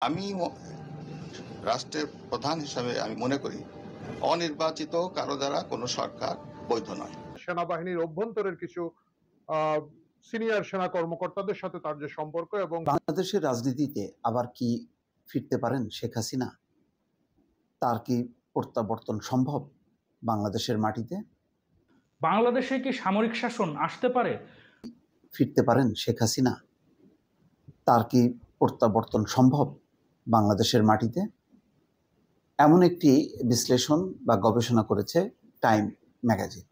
আমি রাষ্ট্রের প্রধান হিসাবে আমি মনে করি অনির্বাচিত কারো দ্বারা কোনো সরকার বৈধ নয়। সেনাবাহিনীর অভ্যন্তরের কিছু সিনিয়র সেনা কর্মকর্তাদের সাথে তার যে সম্পর্ক এবং বাংলাদেশের রাজনীতিতে আবার কি ফিরতে পারেন শেখ হাসিনা? তার কি প্রত্যাবর্তন সম্ভব বাংলাদেশের মাটিতে? বাংলাদেশে কি সামরিক শাসন আসতে পারে? ফিরতে পারেন শেখ হাসিনা? তার কি প্রত্যাবর্তন সম্ভব বাংলাদেশের মাটিতে? এমন একটি বিশ্লেষণ বা গবেষণা করেছে টাইম ম্যাগাজিন।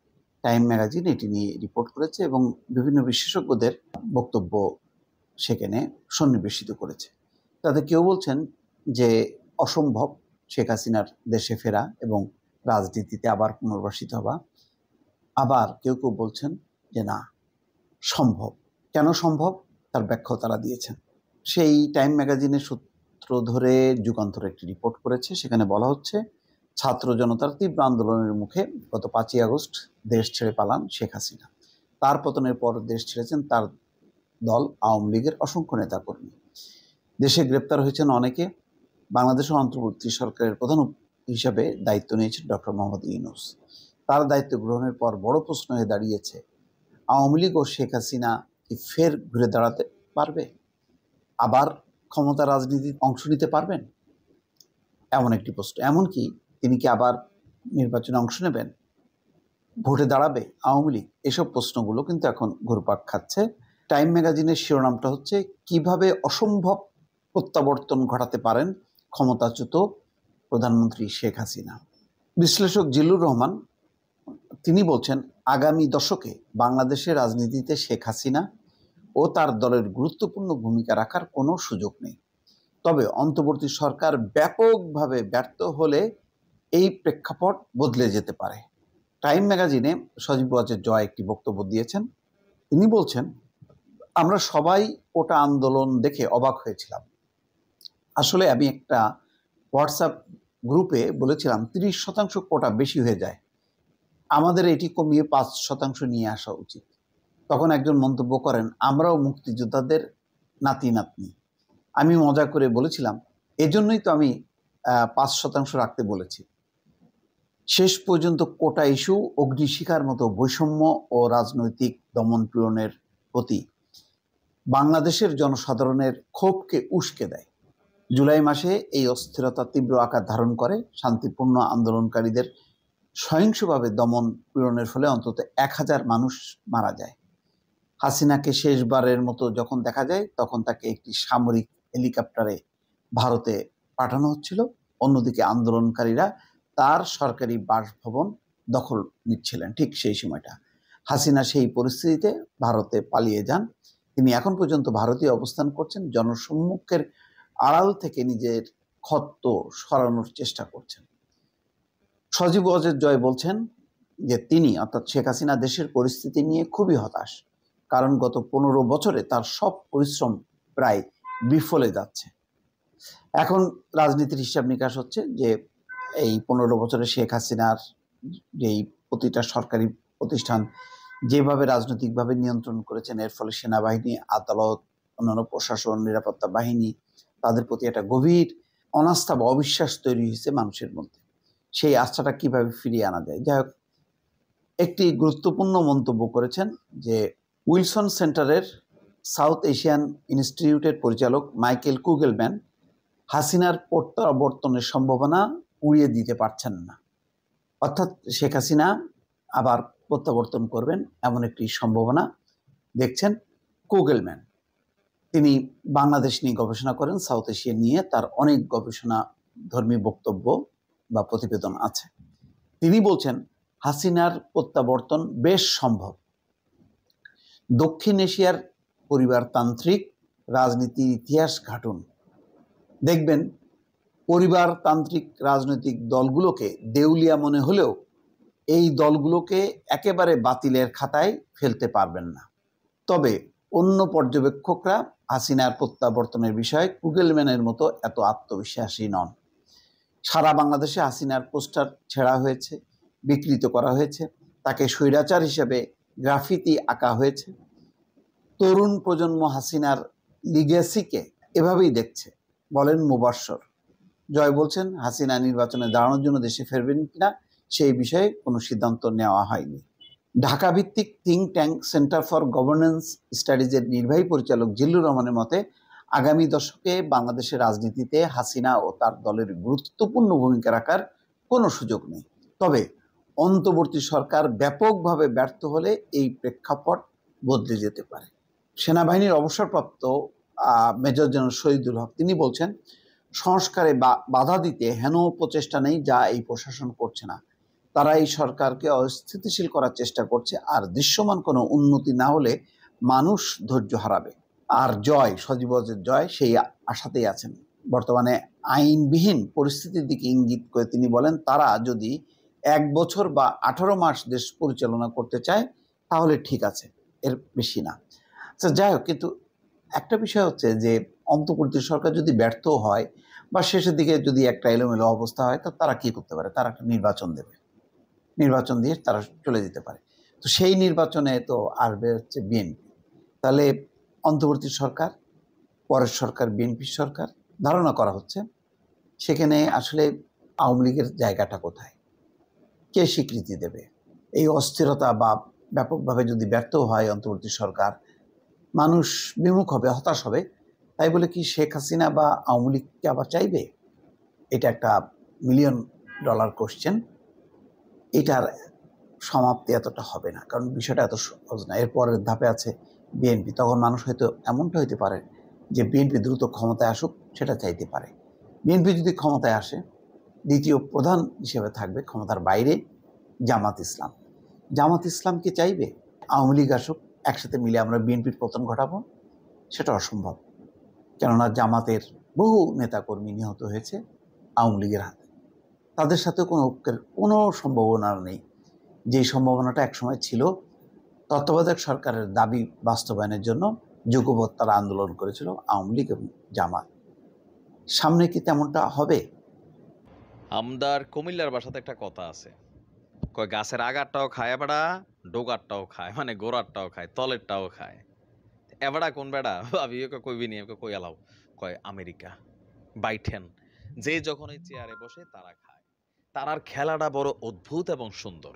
টাইম ম্যাগাজিন এটি নিয়ে রিপোর্ট করেছে এবং বিভিন্ন বিশেষজ্ঞদের বক্তব্য সেখানে সন্নিবেশিত করেছে। তাতে কেউ বলছেন যে অসম্ভব শেখ হাসিনার দেশে ফেরা এবং রাজনীতিতে আবার পুনর্বাসিত হওয়া, আবার কেউ কেউ বলছেন যে না, সম্ভব। কেন সম্ভব তার ব্যাখ্যাও তারা দিয়েছেন। সেই টাইম ম্যাগাজিনের সূত্র ধরে যুগান্তর একটি রিপোর্ট করেছে। সেখানে বলা হচ্ছে, ছাত্র জনতার তীব্র আন্দোলনের মুখে গত 5ই আগস্ট দেশ ছেড়ে পালান শেখ হাসিনা। তার পতনের পর দেশ ছেড়েছেন তার দল আওয়ামী লীগের অসংখ্য নেতাকর্মী। দেশে গ্রেপ্তার হয়েছেন অনেকে। বাংলাদেশের অন্তর্বর্তী সরকারের প্রধান হিসাবে দায়িত্ব নিয়েছেন ডক্টর মোহাম্মদ ইউনূস। তার দায়িত্ব গ্রহণের পর বড় প্রশ্ন হয়ে দাঁড়িয়েছে, আওয়ামী লীগ ও শেখ হাসিনা কি ফের ঘুরে দাঁড়াতে পারবে? আবার ক্ষমতা রাজনীতিতে অংশ নিতে পারবেন? এমন একটি প্রশ্ন। এমনকি তিনি কি আবার নির্বাচনে অংশ নেবেন? ভোটে দাঁড়াবে আওয়ামী লীগ? এসব প্রশ্নগুলো কিন্তু এখন ঘুরপাক খাচ্ছে। টাইম ম্যাগাজিনের শিরোনামটা হচ্ছে, কিভাবে অসম্ভব প্রত্যাবর্তন ঘটাতে পারেন ক্ষমতাচ্যুত প্রধানমন্ত্রী শেখ হাসিনা। বিশ্লেষক জিল্লুর রহমান তিনি বলছেন, আগামী দশকে বাংলাদেশের রাজনীতিতে শেখ হাসিনা ও তার দলের গুরুত্বপূর্ণ ভূমিকা রাখার কোনো সুযোগ নেই। তবে অন্তর্বর্তী সরকার ব্যাপকভাবে ব্যর্থ হলে এই প্রেক্ষাপট বদলে যেতে পারে। টাইম ম্যাগাজিনে সজীব ওয়াজেদ জয় একটি বক্তব্য দিয়েছেন। তিনি বলছেন, আমরা সবাই ওটা আন্দোলন দেখে অবাক হয়েছিলাম। আসলে আমি একটা হোয়াটসঅ্যাপ গ্রুপে বলেছিলাম 30% কোটা বেশি হয়ে যায়, আমাদের এটি কমিয়ে 5% নিয়ে আসা উচিত। তখন একজন মন্তব্য করেন, আমরাও মুক্তিযোদ্ধাদের নাতি নাতনি। আমি মজা করে বলেছিলাম, এজন্যই তো আমি 5% রাখতে বলেছি। শেষ পর্যন্ত কোটা ইস্যু অগ্নিশিখার মতো বৈষম্য ও রাজনৈতিক দমন পীড়নের প্রতি বাংলাদেশের জনসাধারণের ক্ষোভকে উস্কে দেয়। জুলাই মাসে এই অস্থিরতা তীব্র আকার ধারণ করে। শান্তিপূর্ণ আন্দোলনকারীদের সহিংসভাবে দমন পীড়নের ফলে অন্তত 1000 মানুষ মারা যায়। হাসিনাকে শেষবারের মতো যখন দেখা যায়, তখন তাকে একটি সামরিক হেলিকপ্টারে ভারতে পাঠানো হচ্ছিল। অন্যদিকে আন্দোলনকারীরা তার সরকারি বাসভবন দখল নিচ্ছিলেন ঠিক সেই সময়টা। হাসিনা সেই পরিস্থিতিতে ভারতে পালিয়ে যান। তিনি এখন পর্যন্ত ভারতীয় অবস্থান করছেন, জনসম্মুখের আড়াল থেকে নিজের ক্ষত সরানোর চেষ্টা করছেন। সজীব ওয়াজেদ জয় বলছেন যে তিনি অর্থাৎ শেখ হাসিনা দেশের পরিস্থিতি নিয়ে খুবই হতাশ, কারণ গত 15 বছরে তার সব পরিশ্রম প্রায় বিফলে যাচ্ছে। এখন রাজনীতির হিসাব নিকাশ হচ্ছে যে এই 15 বছরে শেখ হাসিনার যেই প্রতিটা সরকারি প্রতিষ্ঠান যেভাবে রাজনৈতিকভাবে নিয়ন্ত্রণ করেছেন, এর ফলে সেনাবাহিনী, আদালত, অন্যান্য প্রশাসন, নিরাপত্তা বাহিনী, তাদের প্রতি একটা গভীর অনাস্থা বা অবিশ্বাস তৈরি হয়েছে মানুষের মধ্যে। সেই আস্থাটা কিভাবে ফিরিয়ে আনা যায়? যাই হোক, একটি গুরুত্বপূর্ণ মন্তব্য করেছেন যে উইলসন সেন্টারের সাউথ এশিয়ান ইনস্টিটিউটের পরিচালক মাইকেল কুগেলম্যান হাসিনার প্রত্যাবর্তনের সম্ভাবনা উড়িয়ে দিতে পারছেন না। অর্থাৎ শেখ হাসিনা আবার প্রত্যাবর্তন করবেন এমন একটি সম্ভাবনা দেখছেন কুগেলম্যান। তিনি বাংলাদেশ নিয়ে গবেষণা করেন, সাউথ এশিয়া নিয়ে তার অনেক গবেষণা ধর্মী বক্তব্য বা প্রতিবেদন আছে। তিনি বলছেন, হাসিনার প্রত্যাবর্তন বেশ সম্ভব। দক্ষিণ এশিয়ার পরিবারতান্ত্রিক রাজনীতির ইতিহাস ঘাটুন, দেখবেন পরিবারতান্ত্রিক রাজনৈতিক দলগুলোকে দেউলিয়া মনে হলেও এই দলগুলোকে একেবারে বাতিলের খাতায় ফেলতে পারবেন না। তবে অন্য পর্যবেক্ষকরা হাসিনার প্রত্যাবর্তনের বিষয়ে কুগেলম্যানের মতো এত আত্মবিশ্বাসী নন। সারা বাংলাদেশে হাসিনার পোস্টার ছেঁড়া হয়েছে, বিকৃত করা হয়েছে, তাকে স্বৈরাচার হিসেবে গ্রাফিতি আঁকা হয়েছে। তরুণ প্রজন্ম হাসিনার লিগ্যাসিকে এভাবেই দেখছে। বলেন মুবাশশর। জয় বলছেন, হাসিনা নির্বাচনে দাঁড়ানোর জন্য দেশে ফিরবেন কিনা সেই বিষয়ে কোনো সিদ্ধান্ত নেওয়া হয়নি। ঢাকা ভিত্তিক think tank centre for governance স্টাডিজের নির্বাহী পরিচালক জিল্লুর রহমানের মতে, আগামী দশকে বাংলাদেশের রাজনীতিতে হাসিনা ও তার দলের গুরুত্বপূর্ণ ভূমিকা রাখার কোনো সুযোগ নেই। তবে অন্তর্বর্তী সরকার ব্যাপকভাবে ব্যর্থ হলে এই প্রেক্ষাপট বদলে যেতে পারে। সেনাবাহিনীর অবসরপ্রাপ্ত মেজর জেনারেল শহীদুল হক তিনি বলছেন, সংস্কারে বাধা দিতে হেন প্রচেষ্টা নেই যা এই প্রশাসন করছে না। তারা এই সরকারকে অস্থিতিশীল করার চেষ্টা করছে, আর দৃশ্যমান কোনো উন্নতি না হলে মানুষ ধৈর্য হারাবে। আর জয়, সজীবজের জয়, সেই আশাতেই আছেন। বর্তমানে আইনবিহীন পরিস্থিতির দিকে ইঙ্গিত করে তিনি বলেন, তারা যদি 1 বছর বা 18 মাস দেশ পরিচালনা করতে চায় তাহলে ঠিক আছে, এর বেশি না। আচ্ছা, যাই হোক, কিন্তু একটা বিষয় হচ্ছে যে অন্তর্বর্তী সরকার যদি ব্যর্থ হয় বা শেষের দিকে যদি একটা এলোমেলো অবস্থা হয়, তো তারা কি করতে পারে? তারা একটা নির্বাচন দেবে, নির্বাচন দিয়ে তারা চলে যেতে পারে। তো সেই নির্বাচনে তো আসবে হচ্ছে বিএনপি। তাহলে অন্তর্বর্তী সরকার, পরের সরকার বিএনপির সরকার, ধারণা করা হচ্ছে সেখানে আসলে আওয়ামী লীগের জায়গাটা কোথায়, কে স্বীকৃতি দেবে? এই অস্থিরতা বা ব্যাপকভাবে যদি ব্যর্থ হয় অন্তর্বর্তী সরকার, মানুষ বিমুখ হবে, হতাশ হবে। তাই বলে কি শেখ হাসিনা বা আওয়ামী লীগকে আবার চাইবে? এটা একটা $1,000,000 কোশ্চেন। এটার সমাপ্তি এতটা হবে না, কারণ বিষয়টা এত সহজ না। এরপরের ধাপে আছে বিএনপি। তখন মানুষ হয়তো এমনটা হইতে পারে যে বিএনপি দ্রুত ক্ষমতায় আসুক, সেটা চাইতে পারে। বিএনপি যদি ক্ষমতায় আসে, দ্বিতীয় প্রধান হিসেবে থাকবে ক্ষমতার বাইরে জামাত ইসলাম। জামাত ইসলামকে চাইবে আওয়ামী লীগ আসুক, একসাথে মিলে আমরা বিএনপির পতন ঘটাবো? সেটা অসম্ভব। কেননা জামাতের বহু নেতাকর্মী নিহত হয়েছে আওয়ামী লীগের হাতে। তাদের সাথে কোনো সম্ভাবনা নেই। যেই সম্ভাবনাটা একসময় ছিল, তত্ত্বাবধায়ক সরকারের দাবি বাস্তবায়নের জন্য যুগপৎ তারা আন্দোলন করেছিল আওয়ামী লীগ এবং জামাত। সামনে কি তেমনটা হবে? আমদার কুমিল্লার বাসাতে একটা কথা আছে, কয় গাছের আগারটাও খায় বেড়া, ডোগারটাও খায়, মানে গোড়ারটাও খায়, তলেরটাও খায়। এবারা কোন বেড়া ভাবি কইবি নি, কই আলাও, কয় আমেরিকা বাইঠেন, যে যখন এই চেয়ারে বসে তারা খায়। তারার খেলাটা বড় অদ্ভুত এবং সুন্দর।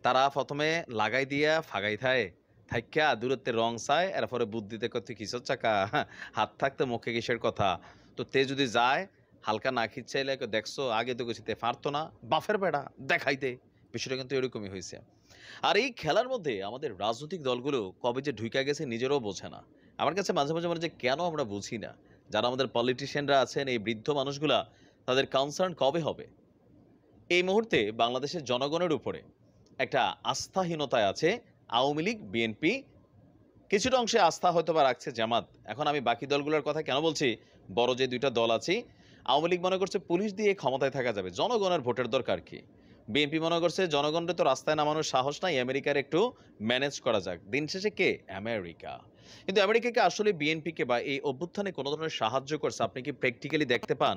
তারা প্রথমে লাগাই দিয়া ফাগাই থায়, থাইক্যা দূরত্বের রং চায়, এরপরে বুদ্ধিতে কত কিসের চাকা, হাত থাকতে মুখে কিসের কথা। তো তে যদি যায় হালকা না খিচ্ছাইলে, দেখছো আগে তো গেছিতে পারতো না, বাফের বেড়া দেখাইতে। বিষয়টা কিন্তু এরকমই হয়েছে। আর এই খেলার মধ্যে আমাদের রাজনৈতিক দলগুলো কবে যে ঢুইকা গেছে নিজেরাও বোঝে না। আমার কাছে মাঝে মাঝে মনে হয় যে কেন আমরা বুঝি না, যারা আমাদের পলিটিশিয়ানরা আছেন, এই বৃদ্ধ মানুষগুলা, তাদের কনসার্ন কবে হবে? এই মুহূর্তে বাংলাদেশের জনগণের উপরে একটা আস্থাহীনতায় আছে আওয়ামী লীগ, বিএনপি, কিছুটা অংশে আস্থা হয়তো বা রাখছে জামাত। এখন আমি বাকি দলগুলোর কথা কেন বলছি? বড় যে দুইটা দল আছে, আওয়ামী লীগ মনে করছে পুলিশ দিয়ে ক্ষমতায় থাকা যাবে, জনগণের ভোটের দরকার কি? বিএনপি মনে করছে জনগণের তো রাস্তায় নামানোর সাহস নাই, আমেরিকার একটু ম্যানেজ করা যাক। দিন শেষে কে? আমেরিকা। কিন্তু আমেরিকাকে আসলে বিএনপিকে বা এই অভ্যুত্থানে কোনো ধরনের সাহায্য করছে আপনি কি প্র্যাকটিক্যালি দেখতে পান?